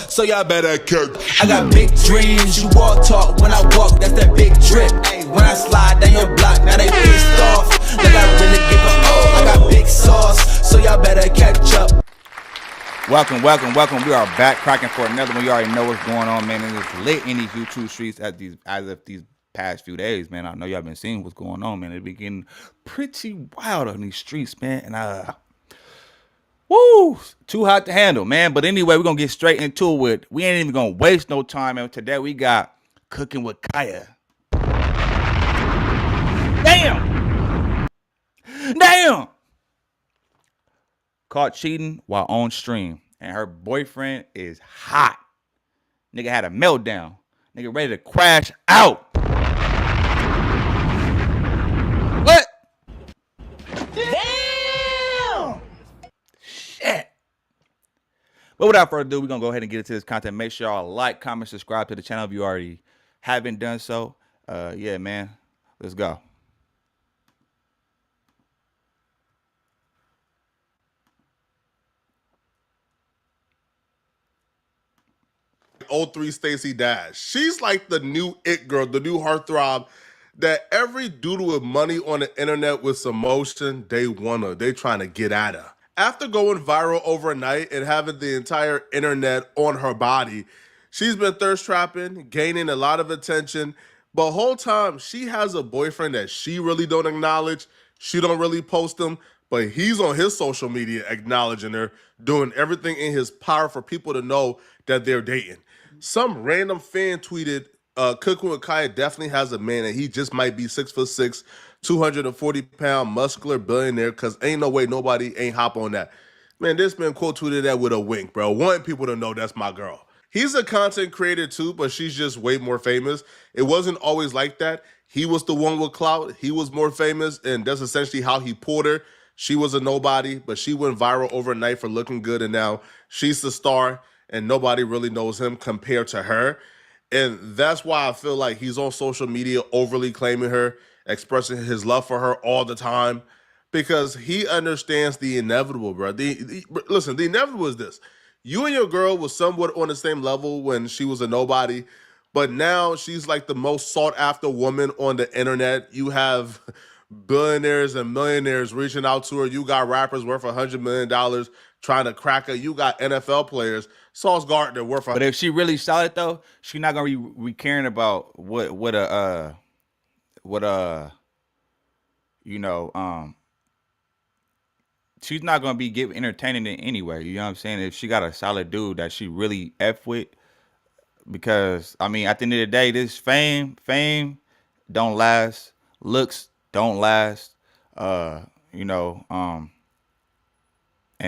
so y'all better kick. I got big dreams, you walk talk when I walk, that's that big drip. Ay, when I slide down your block, now they pissed off. Like I really give a I got big sauce, so y'all better catch up. Welcome. We are back cracking for another one. You already know what's going on, man. And it's lit in these YouTube streets as of these past few days, man. I know y'all been seeing what's going on, man. It be getting pretty wild on these streets, man. And woo, too hot to handle, man. But anyway, we're gonna get straight into it. We ain't even gonna waste no time. And today we got Cooking with Kaya. Damn! Caught cheating while on stream. And her boyfriend is hot. Nigga had a meltdown. Nigga ready to crash out. What? Damn! Shit. But without further ado, we're going to go ahead and get into this content. Make sure y'all like, comment, subscribe to the channel if you already haven't done so. Yeah, man. Let's go. '03 Stacey Dash. She's like the new it girl, the new heartthrob that every dude with money on the internet with some motion, they trying to get at her. After going viral overnight and having the entire internet on her body, she's been thirst trapping, gaining a lot of attention, but whole time she has a boyfriend that she really don't acknowledge. She don't really post him, but he's on his social media acknowledging her, doing everything in his power for people to know that they're dating. Some random fan tweeted, Cooking with Kaya definitely has a man and he just might be 6'6", 240-pound muscular billionaire because ain't no way nobody ain't hop on that. Man, this man quote tweeted that with a wink, bro. Wanting people to know that's my girl. He's a content creator too, but she's just way more famous. It wasn't always like that. He was the one with clout. He was more famous, and that's essentially how he pulled her. She was a nobody, but she went viral overnight for looking good, and now she's the star, and nobody really knows him compared to her. And that's why I feel like he's on social media overly claiming her, expressing his love for her all the time, because he understands the inevitable, bro. Listen, the inevitable is this. You and your girl was somewhat on the same level when she was a nobody, but now she's like the most sought after woman on the internet. You have billionaires and millionaires reaching out to her. You got rappers worth $100 million trying to crack her. You got NFL players, Sauce Gardner worth. But if she really solid though, she not gonna be caring about she's not gonna be entertaining it anyway. You know what I'm saying? If she got a solid dude that she really F with, because I mean, at the end of the day, this fame don't last, looks don't last, and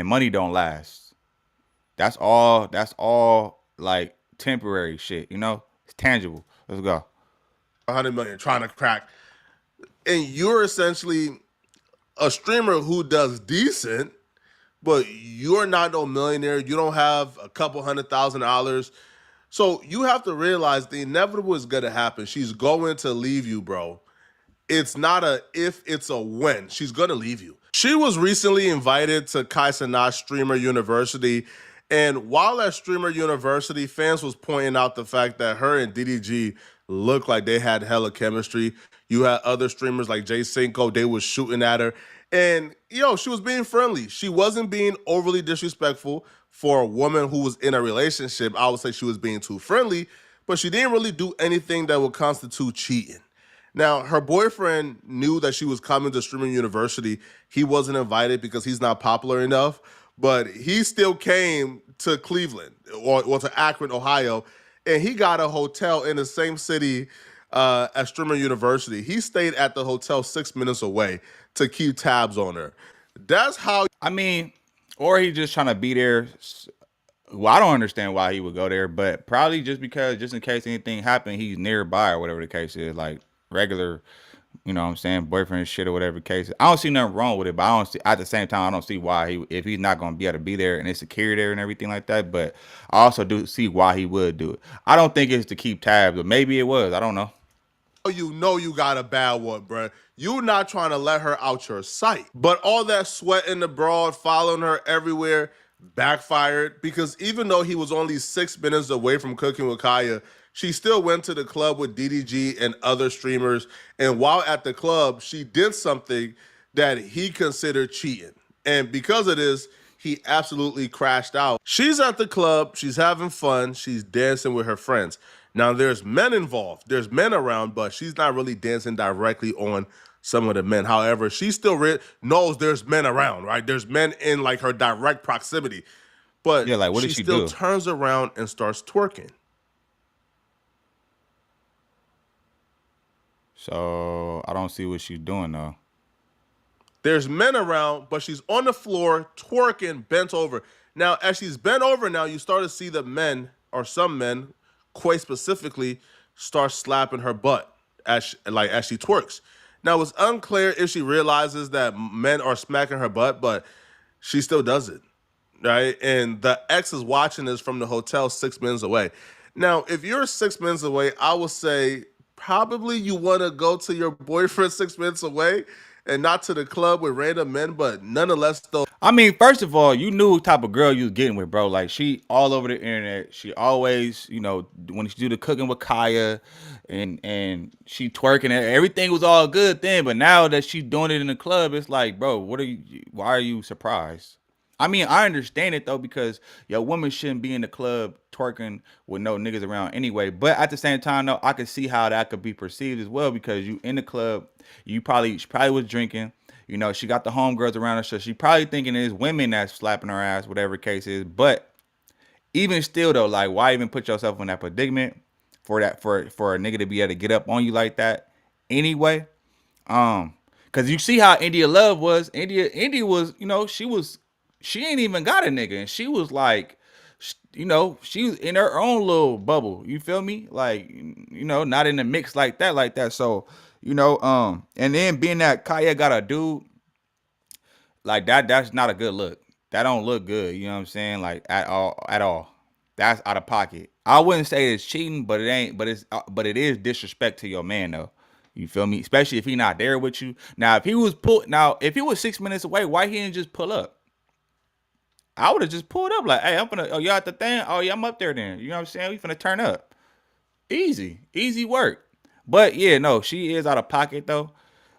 money don't last. That's all like temporary shit, It's tangible. Let's go. 100 million trying to crack. And you're essentially a streamer who does decent, but you're not no millionaire. You don't have a couple $100,000. So you have to realize the inevitable is going to happen. She's going to leave you, bro. It's not a if, it's a when. She's going to leave you. She was recently invited to Kai Cenat Streamer University. And while at Streamer University, fans was pointing out the fact that her and DDG looked like they had hella chemistry. You had other streamers like Jay Cinco, they was shooting at her. And, she was being friendly. She wasn't being overly disrespectful for a woman who was in a relationship. I would say she was being too friendly, but she didn't really do anything that would constitute cheating. Now, her boyfriend knew that she was coming to Streamer University. He wasn't invited because he's not popular enough, but he still came to Cleveland or to Akron, Ohio, and he got a hotel in the same city at Streamer University. He stayed at the hotel 6 minutes away to keep tabs on her. That's how. I mean, or he's just trying to be there. Well, I don't understand why he would go there, but probably just in case anything happened, he's nearby or whatever the case is, like regular, boyfriend shit or whatever the case is. I don't see nothing wrong with it, but I don't see, at the same time, I don't see why if he's not going to be able to be there and it's secure there and everything like that, but I also do see why he would do it. I don't think it's to keep tabs, but maybe it was. I don't know. You got a bad one, bro. You're not trying to let her out your sight. But all that sweat in the broad, following her everywhere, backfired because even though he was only 6 minutes away from cooking with Kaya, she still went to the club with DDG and other streamers. And while at the club, she did something that he considered cheating. And because of this, he absolutely crashed out. She's at the club, she's having fun, she's dancing with her friends. Now there's men involved, there's men around, but she's not really dancing directly on some of the men. However, she still knows there's men around, right? There's men in like her direct proximity. But Yeah, like what she did she still do? turns around and starts twerking. So I don't see what she's doing though. There's men around, but she's on the floor twerking, bent over. Now, as she's bent over, now you start to see the men, or some men, quite specifically, start slapping her butt as she twerks. Now, it's unclear if she realizes that men are smacking her butt, but she still does it, right? And the ex is watching this from the hotel 6 minutes away. Now, if you're 6 minutes away, I would say probably you want to go to your boyfriend 6 minutes away and not to the club with random men, but nonetheless, though. I mean, first of all, you knew what type of girl you was getting with, bro. Like she all over the internet. She always, when she do the cooking with Kaya, and she twerking, everything was all good then. But now that she's doing it in the club, it's like, bro, why are you surprised? I mean, I understand it though because your woman shouldn't be in the club twerking with no niggas around anyway. But at the same time, though, I could see how that could be perceived as well because you in the club, she probably was drinking. She got the homegirls around her, so she probably thinking it's women that's slapping her ass, whatever the case is. But even still, though, like, why even put yourself in that predicament for a nigga to be able to get up on you like that anyway? Because you see how India Love was. India was, she ain't even got a nigga, and she was like, she was in her own little bubble. You feel me? Like, not in the mix like that. So, and then being that Kaya got a dude like that's not a good look. That don't look good. You know what I'm saying? Like at all. That's out of pocket. I wouldn't say it's cheating, but it ain't. But it is disrespect to your man though. You feel me? Especially if he not there with you. Now, if he was 6 minutes away, why he didn't just pull up? I would have just pulled up like, hey, you at the thing? Oh yeah, I'm up there then. You know what I'm saying? We finna turn up. Easy work. But yeah, no, she is out of pocket though.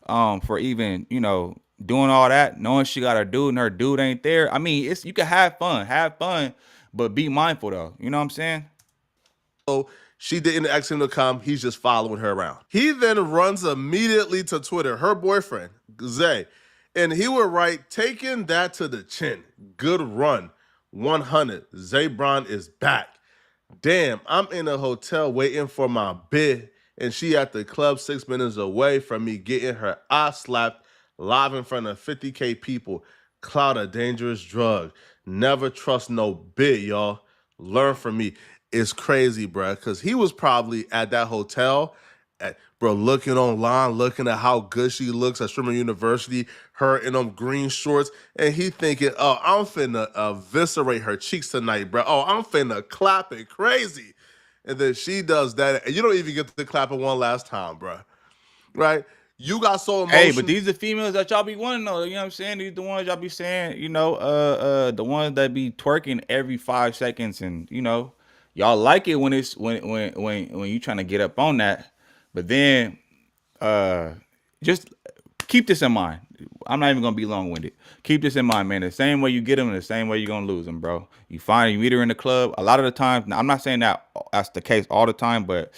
For even, doing all that, knowing she got her dude and her dude ain't there. I mean, you can have fun, but be mindful though. You know what I'm saying? So she didn't ask him to come. He's just following her around. He then runs immediately to Twitter, her boyfriend, Zay. And he would write, taking that to the chin. Good run. 100. Zay Brown is back. Damn, I'm in a hotel waiting for my bid, and she at the club 6 minutes away from me getting her ass slapped live in front of 50K people. Cloud a dangerous drug. Never trust no bid, y'all. Learn from me. It's crazy, bro, because he was probably at that hotel, looking online, looking at how good she looks at Streamer University, her in them green shorts, and he thinking, oh, I'm finna eviscerate her cheeks tonight, bro. Oh, I'm finna clap it crazy. And then she does that, and you don't even get to clap it one last time, bro. Right? You got so emotional. Hey, but these are females that y'all be wanting though. You know what I'm saying? These the ones y'all be saying, the ones that be twerking every 5 seconds, and y'all like it when it's when you trying to get up on that. But then just keep this in mind. I'm not even gonna be long-winded. Keep this in mind, man. The same way you get them, the same way you're gonna lose them, bro. You meet her in the club. A lot of the times, now, I'm not saying that's the case all the time, but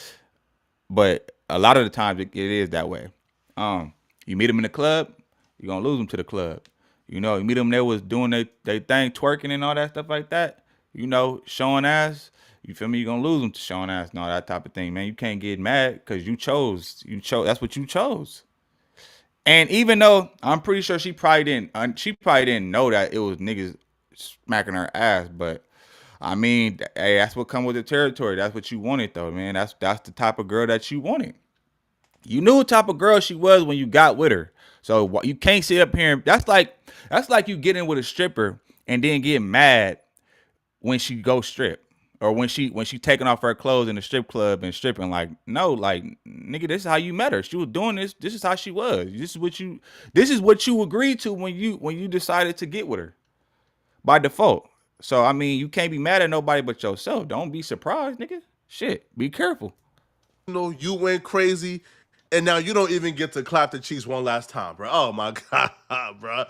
a lot of the times it is that way. You meet them in the club, you're gonna lose them to the club. You meet them there was doing they thing, twerking and all that stuff like that. Showing ass. You feel me? You're gonna lose them to showing ass and all that type of thing, man. You can't get mad because you chose. That's what you chose. And even though I'm pretty sure she probably didn't know that it was niggas smacking her ass, but I mean, hey, that's what come with the territory. That's what you wanted, though, man. That's the type of girl that you wanted. You knew what type of girl she was when you got with her. So you can't sit up here and that's like you get in with a stripper and then get mad when she go strip. Or when she taking off her clothes in the strip club and stripping, like, no, like, nigga, this is how you met her. She was doing this. This is how she was. This is what you agreed to when you decided to get with her by default. So I mean, you can't be mad at nobody but yourself. Don't be surprised, nigga. Shit, be careful. You went crazy, and now you don't even get to clap the cheeks one last time, bro. Oh my god, bro.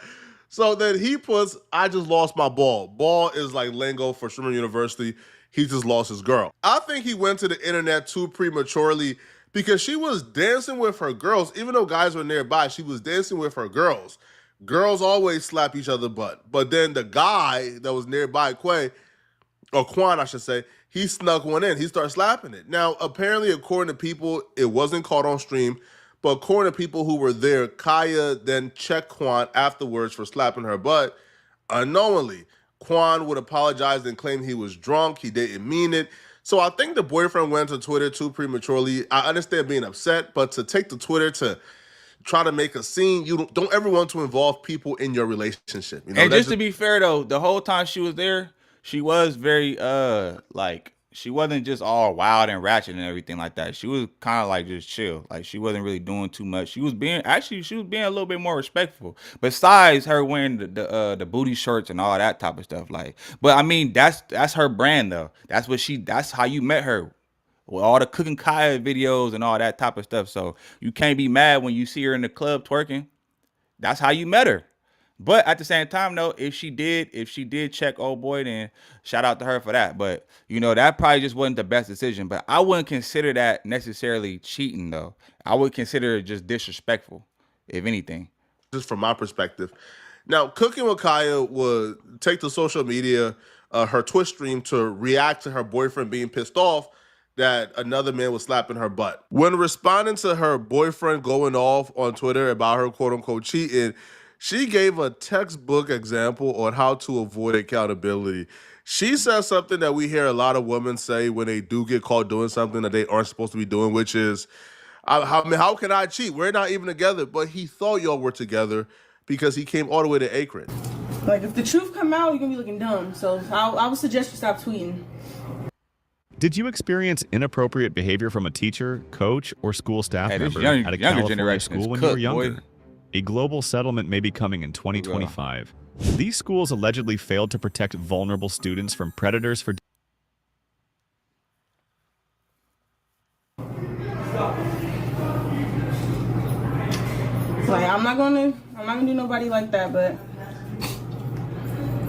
So then he puts, I just lost my ball. Ball is like lingo for Sherman University. He just lost his girl. I think he went to the internet too prematurely because she was dancing with her girls. Even though guys were nearby, she was dancing with her girls. Girls always slap each other butt. But then the guy that was nearby, Quan, I should say, he snuck one in. He started slapping it. Now, apparently, according to people, it wasn't caught on stream. But according to people who were there, Kaya then checked Quan afterwards for slapping her butt unknowingly. Quan would apologize and claim he was drunk. He didn't mean it. So I think the boyfriend went to Twitter too prematurely. I understand being upset, but to take to Twitter to try to make a scene, you don't ever want to involve people in your relationship. You know, and just to be fair though, the whole time she was there, she was very like she wasn't just all wild and ratchet and everything like that. She was kind of like just chill. Like she wasn't really doing too much. She was being a little bit more respectful. Besides her wearing the booty shorts and all that type of stuff. Like, but I mean that's her brand though. That's how you met her. With all the Cooking Kaya videos and all that type of stuff. So you can't be mad when you see her in the club twerking. That's how you met her. But at the same time, though, if she did check old boy, then shout out to her for that. But, you know, that probably just wasn't the best decision. But I wouldn't consider that necessarily cheating, though. I would consider it just disrespectful, if anything. Just from my perspective. Now, Cooking with Kaya would take to social media, her Twitch stream, to react to her boyfriend being pissed off that another man was slapping her butt. When responding to her boyfriend going off on Twitter about her quote-unquote cheating, she gave a textbook example on how to avoid accountability. She says something that we hear a lot of women say when they do get caught doing something that they aren't supposed to be doing, which is, how can I cheat? We're not even together. But he thought y'all were together because he came all the way to Akron. Like, if the truth come out, you're going to be looking dumb. So I would suggest you stop tweeting. Did you experience inappropriate behavior from a teacher, coach, or school staff member at a California school when you were younger? Boy. A global settlement may be coming in 2025. These schools allegedly failed to protect vulnerable students from predators for... Like, I'm not gonna do nobody like that, but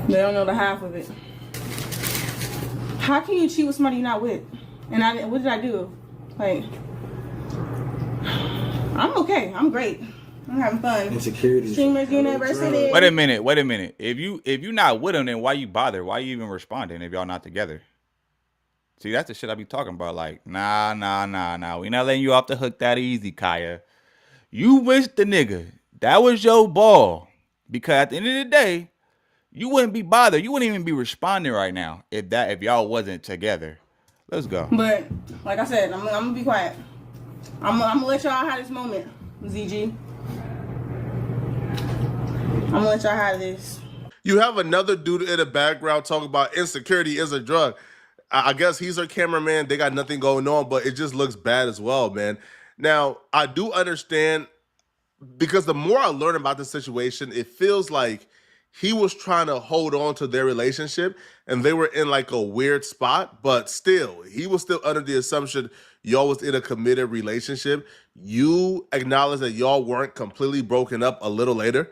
they don't know the half of it. How can you cheat with somebody you're not with? And what did I do? Like, I'm okay. I'm great. I'm having fun. Insecurity. Streamers University. Wait a minute. If you're not with them, then why you bother? Why you even responding if y'all not together? See, that's the shit I be talking about. Like, nah. We not letting you off the hook that easy, Kaya. You wish the nigga that was your ball, because at the end of the day, you wouldn't be bothered. You wouldn't even be responding right now if y'all wasn't together. Let's go. But like I said, I'm gonna be quiet. I'm gonna let y'all have this moment, ZG. I'm gonna let y'all have this. You have another dude in the background talking about insecurity is a drug. I guess he's her cameraman. They got nothing going on, but it just looks bad as well, man. Now, I do understand, because the more I learn about the situation, it feels like he was trying to hold on to their relationship and they were in like a weird spot, but still, he was still under the assumption y'all was in a committed relationship. You acknowledge that y'all weren't completely broken up a little later.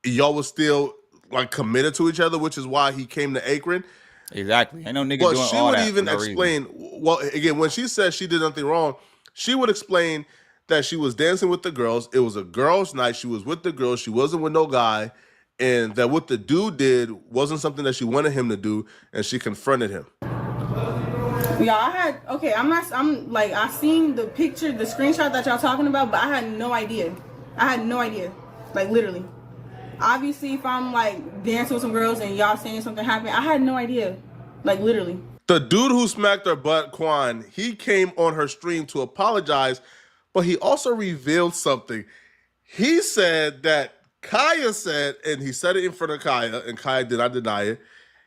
Y'all was still like committed to each other, which is why he came to Akron. Exactly. Ain't no nigga But doing she all would that even for no explain, reason. well, again, when she says she did nothing wrong, she would explain that she was dancing with the girls. It was a girls' night. She was with the girls. She wasn't with no guy. And that what the dude did wasn't something that she wanted him to do, and she confronted him. Yeah, I seen the picture, the screenshot that y'all talking about, but I had no idea. Like, literally. Obviously, if I'm like dancing with some girls and y'all saying something happened, I had no idea. Like, literally. The dude who smacked her butt, Quan, he came on her stream to apologize, but he also revealed something. He said that Kaya said, and he said it in front of Kaya, and Kaya did not deny it.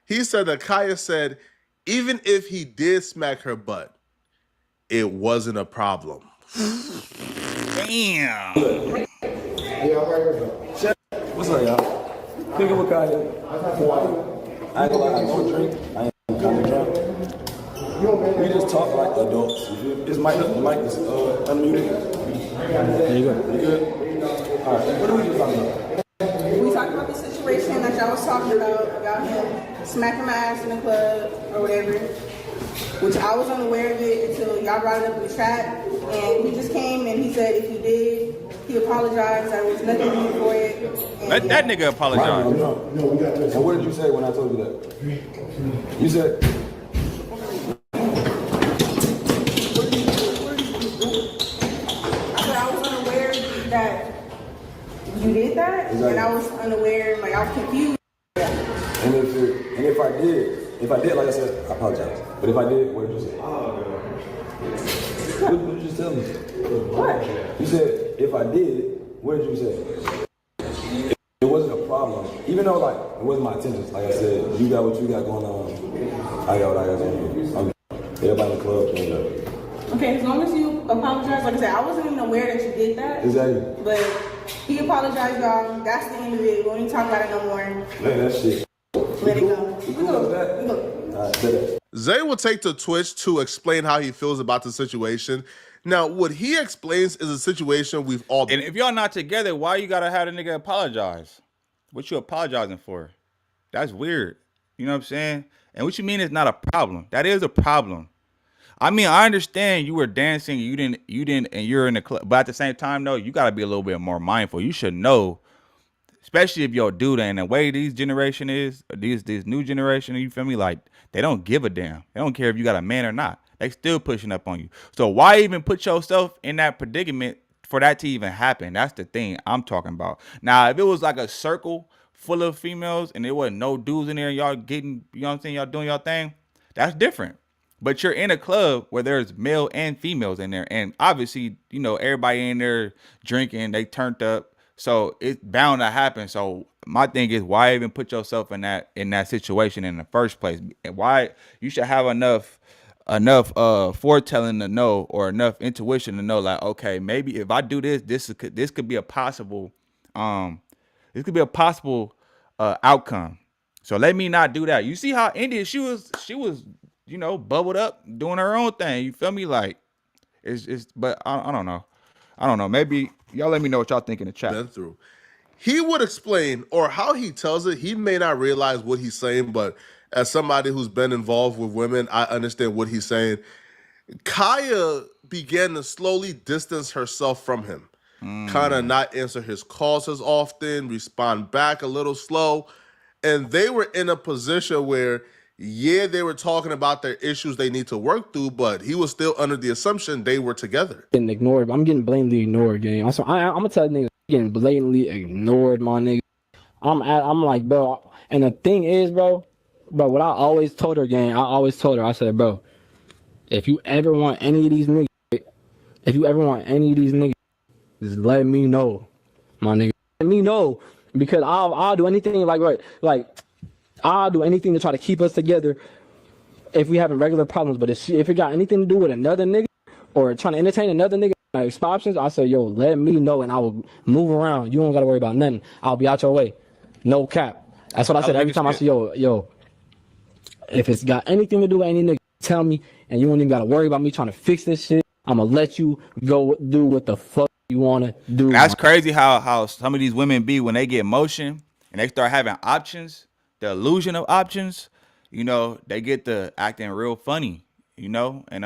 He said that Kaya said, even if he did smack her butt, it wasn't a problem. Damn. What's up, y'all? Cooking with Kaya. I ain't gonna lie, I don't drink. I ain't kind of drunk. We just talk like adults. This mic is unmuted. There you go. You good? All right. What are we just talking about? We talked about the situation that y'all was talking about him smacking my ass in the club or whatever, which I was unaware of it until y'all brought it up in the chat. And he just came and he said if he did, he apologized. There was nothing to do for it. Let that nigga apologize. No, we got this. And what did you say when I told you that? You said. That you did that, exactly. And I was unaware, like I was confused. And if I did, like I said, I apologize. But if I did, what did you say? What did you just tell me? What? You said if I did, what did you say? It wasn't a problem, even though like it wasn't my intentions. Like I said, you got what you got going on. I got what I got going on. Everybody in the club cleaned up. Okay, as long as you apologize, like I said, I wasn't even aware that you did that. Exactly. But he apologized, y'all. That's the end of it. We don't even talk about it no more. Man, that shit. Let it go. We go. All right, say that. Zay will take to Twitch to explain how he feels about the situation. Now, what he explains is a situation we've all been. And if y'all not together, why you gotta have a nigga apologize? What you apologizing for? That's weird. You know what I'm saying? And what you mean is not a problem. That is a problem. I mean, I understand you were dancing, you didn't, and you're in the club. But at the same time, though, you gotta be a little bit more mindful. You should know, especially if you're a dude, and the way these generation is, this new generation, you feel me? Like, they don't give a damn. They don't care if you got a man or not. They still pushing up on you. So why even put yourself in that predicament for that to even happen? That's the thing I'm talking about. Now, if it was like a circle full of females and there wasn't no dudes in there, y'all getting, you know what I'm saying, y'all doing y'all thing, that's different. But you're in a club where there's male and females in there. And obviously, you know, everybody in there drinking, they turned up. So it's bound to happen. So my thing is, why even put yourself in that situation in the first place? And why you should have enough foretelling to know, or enough intuition to know, like, okay, maybe if I do this could be a possible outcome. So let me not do that. You see how India, she was, you know, bubbled up, doing her own thing. You feel me? Like, but I don't know. I don't know. Maybe y'all let me know what y'all think in the chat. Been through. He would explain, or how he tells it, he may not realize what he's saying, but as somebody who's been involved with women, I understand what he's saying. Kaya began to slowly distance herself from him. Kind of not answer his calls as often, respond back a little slow. And they were in a position where, yeah, they were talking about their issues they need to work through, but he was still under the assumption they were together. Getting ignored. I'm getting blatantly ignored, gang. I'm gonna tell niggas, getting blatantly ignored, my nigga. I'm like, bro. And the thing is, bro, what I always told her, gang, I said, bro, if you ever want any of these niggas, just let me know, my nigga. Let me know, because I'll do anything, I'll do anything to try to keep us together if we having regular problems. But if it got anything to do with another nigga or trying to entertain another nigga, like options, I say, yo, let me know and I will move around. You don't got to worry about nothing. I'll be out your way. No cap. That's what I said every time I say, yo, if it's got anything to do with any nigga, tell me, and you don't even got to worry about me trying to fix this shit. I'm going to let you go do what the fuck you want to do. That's crazy how some of these women be when they get motion and they start having options. The illusion of options, you know, they get to acting real funny, you know, and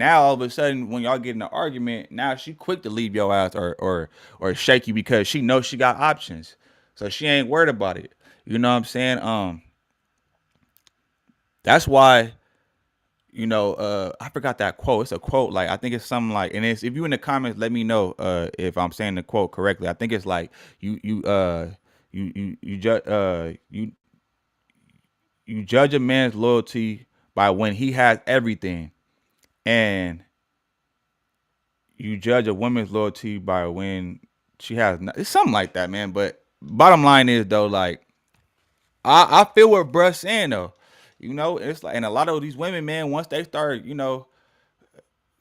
now all of a sudden when y'all get in an argument, now she quick to leave your ass or shake you because she knows she got options, so she ain't worried about it. You know what I'm saying? That's why, you know, I forgot that quote. It's a quote, like I think it's something like, and it's, if you in the comments, let me know if I'm saying the quote correctly. I think it's like you judge a man's loyalty by when he has everything, and you judge a woman's loyalty by when she has nothing. It's something like that, man. But bottom line is, though, like, I feel what bruh's saying, though. You know, it's like, and a lot of these women, man, once they start, you know,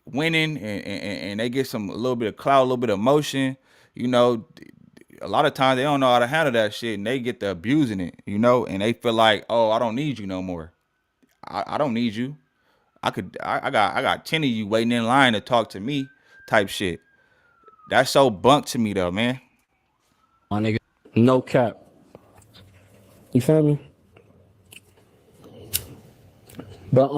winning and they get a little bit of clout, a little bit of motion, you know, a lot of times they don't know how to handle that shit, and they get to abusing it, you know, and they feel like, oh, I don't need you no more. I don't need you. I got 10 of you waiting in line to talk to me, type shit. That's so bunk to me though, man. My nigga, no cap. You feel me? But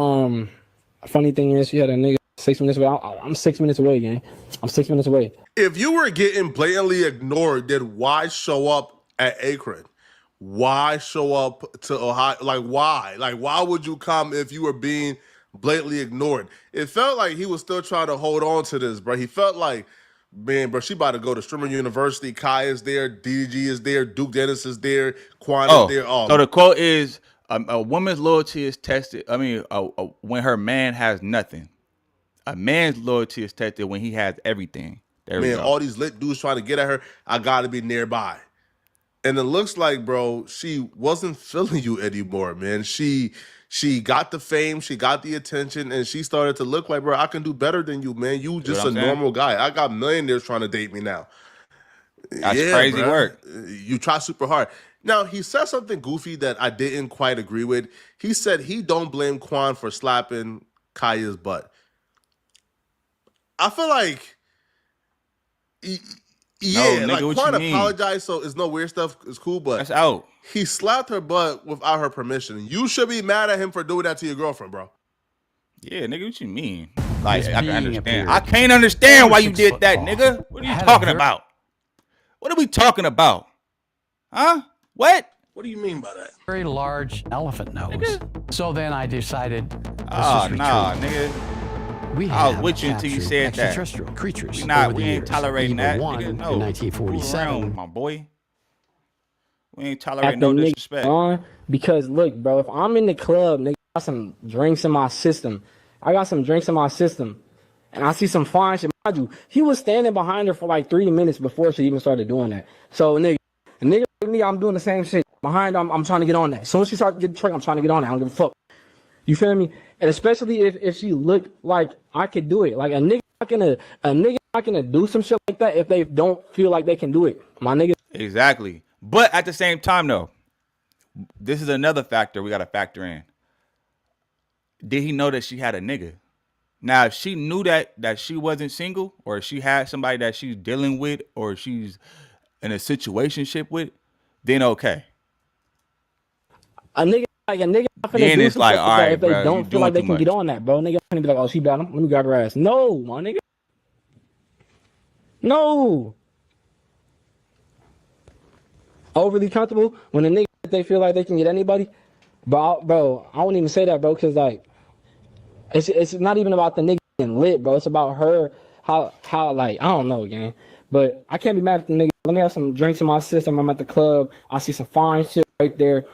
funny thing is, you had a nigga 6 minutes away. I'm 6 minutes away, gang. I'm 6 minutes away. If you were getting blatantly ignored, then why show up at Akron? Why show up to Ohio? Like, why? Like, why would you come if you were being blatantly ignored? It felt like he was still trying to hold on to this, bro. He felt like, man, bro, she about to go to Streamer University. Kai is there. DDG is there. Duke Dennis is there. Quan is there. Oh, so the quote is, a woman's loyalty is tested. I mean, when her man has nothing. A man's loyalty is tested when he has everything. There we go. All these lit dudes trying to get at her. I got to be nearby. And it looks like, bro, she wasn't feeling you anymore, man. She got the fame, she got the attention, and she started to look like, bro, I can do better than you, man. You just a normal guy. I got millionaires trying to date me now. That's crazy work. You try super hard. Now, he said something goofy that I didn't quite agree with. He said he don't blame Quan for slapping Kaya's butt. I feel like... Yeah, no, nigga, like Quan apologized, so it's no weird stuff. It's cool, but that's out. He slapped her butt without her permission. You should be mad at him for doing that to your girlfriend, bro. Yeah, nigga, what you mean? Like, I can understand. I can't understand why you did that, nigga. What are you talking about? What are we talking about? Huh? What? What do you mean by that? Very large elephant nose. Nigga. So then I decided. Oh, nah, nigga. I was with you until you said that. Extraterrestrial creatures. We ain't tolerating that. Nigga, no. In 1947, around, my boy. We ain't tolerating no disrespect. Because look, bro, if I'm in the club, nigga, I got some drinks in my system. And I see some fine shit. Mind you, he was standing behind her for like 3 minutes before she even started doing that. So, nigga like me, I'm doing the same shit. Behind her, I'm trying to get on that. As soon as she starts getting tricked, I'm trying to get on that. I don't give a fuck. You feel me? And especially if she looked like I could do it. Like a nigga not gonna do some shit like that if they don't feel like they can do it. My nigga. Exactly. But at the same time though, this is another factor we gotta factor in. Did he know that she had a nigga? Now, if she knew that she wasn't single, or she had somebody that she's dealing with, or she's in a situationship with, then okay. A nigga not gonna then do it's like, all right, if they bro, don't feel like they can get on that, bro. Nigga gonna be like, oh, she bad. Let me grab her ass. No, my nigga. No. Overly comfortable when a nigga they feel like they can get anybody. Bro, I wouldn't even say that, bro, because like it's not even about the nigga getting lit, bro. It's about her how like I don't know, gang. But I can't be mad at the nigga. Let me have some drinks in my system. I'm at the club. I see some fine shit right there.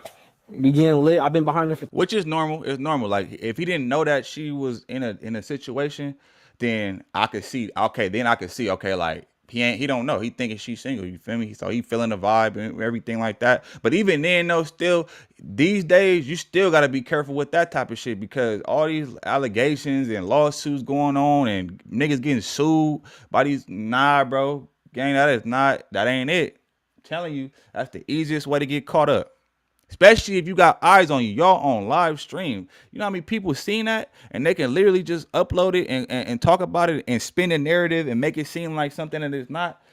Be getting lit. I've been behind her for which is normal. It's normal. Like if he didn't know that she was in a situation, then I could see. Okay, then I could see. Okay, like he don't know. He thinking she's single. You feel me? So he feeling the vibe and everything like that. But even then, though, still these days you still gotta be careful with that type of shit because all these allegations and lawsuits going on and niggas getting sued by these. Nah, bro, gang, that ain't it. I'm telling you, that's the easiest way to get caught up. Especially if you got eyes on you. Y'all on live stream. You know how many people seen that? And they can literally just upload it and talk about it and spin a narrative and make it seem like something that it's not.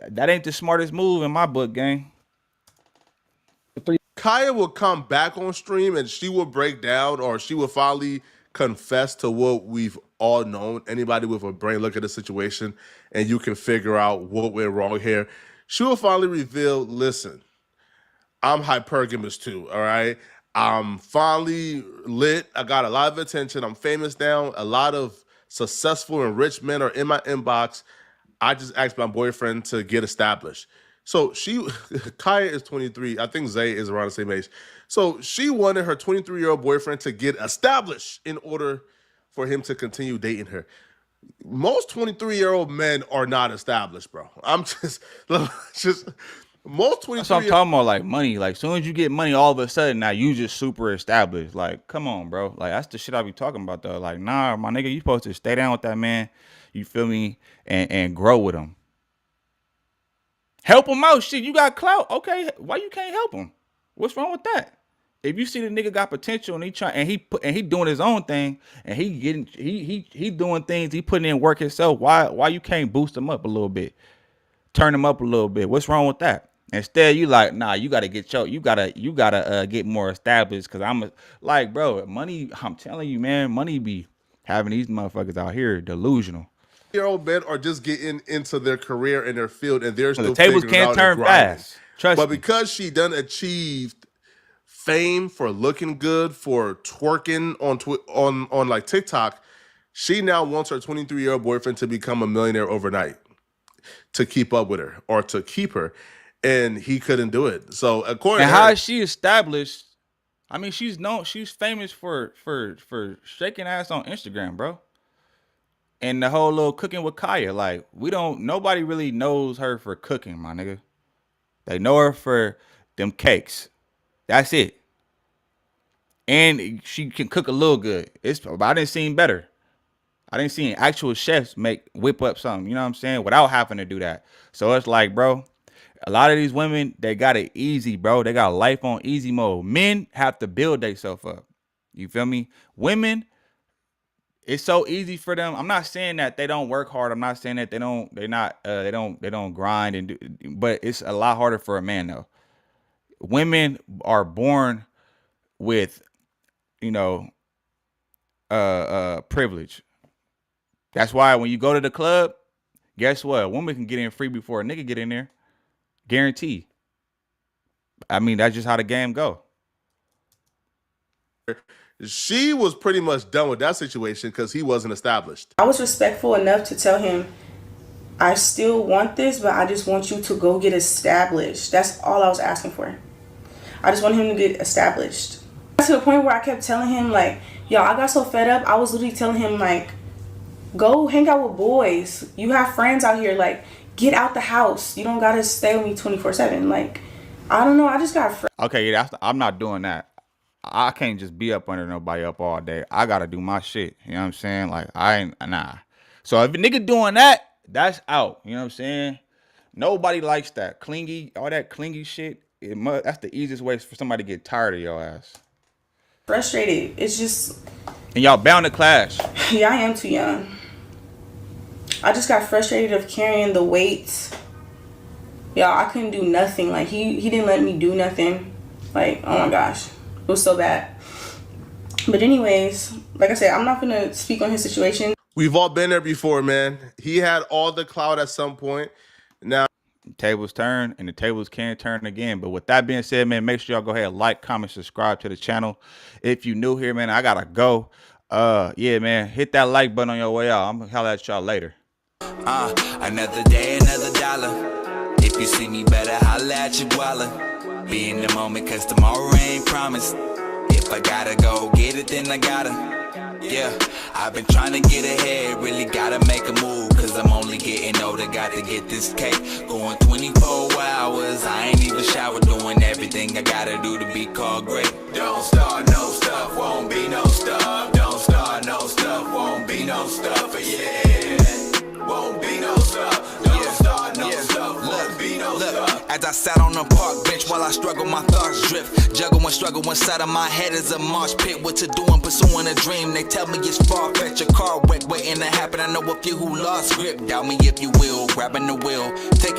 That ain't the smartest move in my book, gang. Kaya will come back on stream and she will break down or she will finally confess to what we've all known. Anybody with a brain look at the situation and you can figure out what went wrong here. She will finally reveal, listen, I'm hypergamous too, all right? I'm finally lit. I got a lot of attention. I'm famous now. A lot of successful and rich men are in my inbox. I just asked my boyfriend to get established. So Kaya is 23. I think Zay is around the same age. So she wanted her 23-year-old boyfriend to get established in order for him to continue dating her. Most 23-year-old men are not established, bro. I'm just most 23. That's what I'm talking about, like money. Like, as soon as you get money, all of a sudden, now you just super established. Like, come on, bro. Like, that's the shit I be talking about, though. Like, nah, my nigga, you supposed to stay down with that man, you feel me, and grow with him. Help him out. Shit, you got clout. Okay, why you can't help him? What's wrong with that? If you see the nigga got potential and he doing his own thing and he doing things, he putting in work himself, why you can't boost him up a little bit? Turn him up a little bit. What's wrong with that? Instead, you like, nah, you gotta get more established. Cause like, bro, money, I'm telling you, man, money be having these motherfuckers out here delusional. Year-old men are just getting into their career and their field, and they're still the tables can't turn fast. Trust me. But because she done achieved fame for looking good, for twerking on like TikTok, she now wants her 23-year-old boyfriend to become a millionaire overnight to keep up with her or to keep her, and he couldn't do it. So according to her, how is she established? I mean, she's famous for shaking ass on Instagram, bro. And the whole little cooking with Kaya, like nobody really knows her for cooking, my nigga. They know her for them cakes. That's it. And she can cook a little good. I didn't see better. I didn't see actual chefs whip up something, you know what I'm saying, without having to do that. So it's like, bro, a lot of these women, they got it easy, bro. They got life on easy mode. Men have to build themselves up. You feel me? Women, it's so easy for them. I'm not saying that they don't work hard. I'm not saying that they don't grind and do, but it's a lot harder for a man though. Women are born with, privilege. That's why when you go to the club, guess what? A woman can get in free before a nigga get in there. Guarantee. I mean, that's just how the game go. She was pretty much done with that situation because he wasn't established. I was respectful enough to tell him, I still want this, but I just want you to go get established. That's all I was asking for. I just want him to get established. To the point where I kept telling him, like, yo, I got so fed up. I was literally telling him, like, go hang out with boys. You have friends out here. Like, get out the house. You don't got to stay with me 24/7. Like, I don't know. I just got friends. Okay, I'm not doing that. I can't just be up under nobody up all day. I got to do my shit. You know what I'm saying? Like, nah. So if a nigga doing that, that's out. You know what I'm saying? Nobody likes that. Clingy, all that clingy shit. That's the easiest way for somebody to get tired of your ass. Frustrated. It's just. And y'all bound to clash. Yeah, I am too young. I just got frustrated of carrying the weight. Y'all, I couldn't do nothing. Like, he didn't let me do nothing. Like, oh my gosh. It was so bad. But anyways, like I said, I'm not going to speak on his situation. We've all been there before, man. He had all the clout at some point. Now, tables turn and the tables can turn again. But with that being said, man, make sure y'all go ahead and like, comment, subscribe to the channel. If you new here, man, I gotta go. Yeah, man, hit that like button on your way out. I'm gonna holler at y'all later. Another day, another dollar. If you see me, better holla at your guala. Be in the moment, cause tomorrow ain't promised. If I gotta go get it, then I gotta. Yeah, I've been trying to get ahead, really gotta make a move, cause I'm only getting older, got to get this cake. Going 24 hours, I ain't even showered, doing everything I gotta do to be called great. Don't start no stuff, won't be no stuff. Don't start no stuff, won't be no stuff, yeah. Won't be no stuff, don't start no stuff, won't be no stuff. As I sat on the park bench while I struggle, my thoughts drift. Juggle and struggle inside of my head is a marsh pit. What to do, I'm pursuing a dream. They tell me it's far-fetched, a car wreck waiting to happen. I know a few who lost grip. Doubt me if you will, grabbing the wheel, taking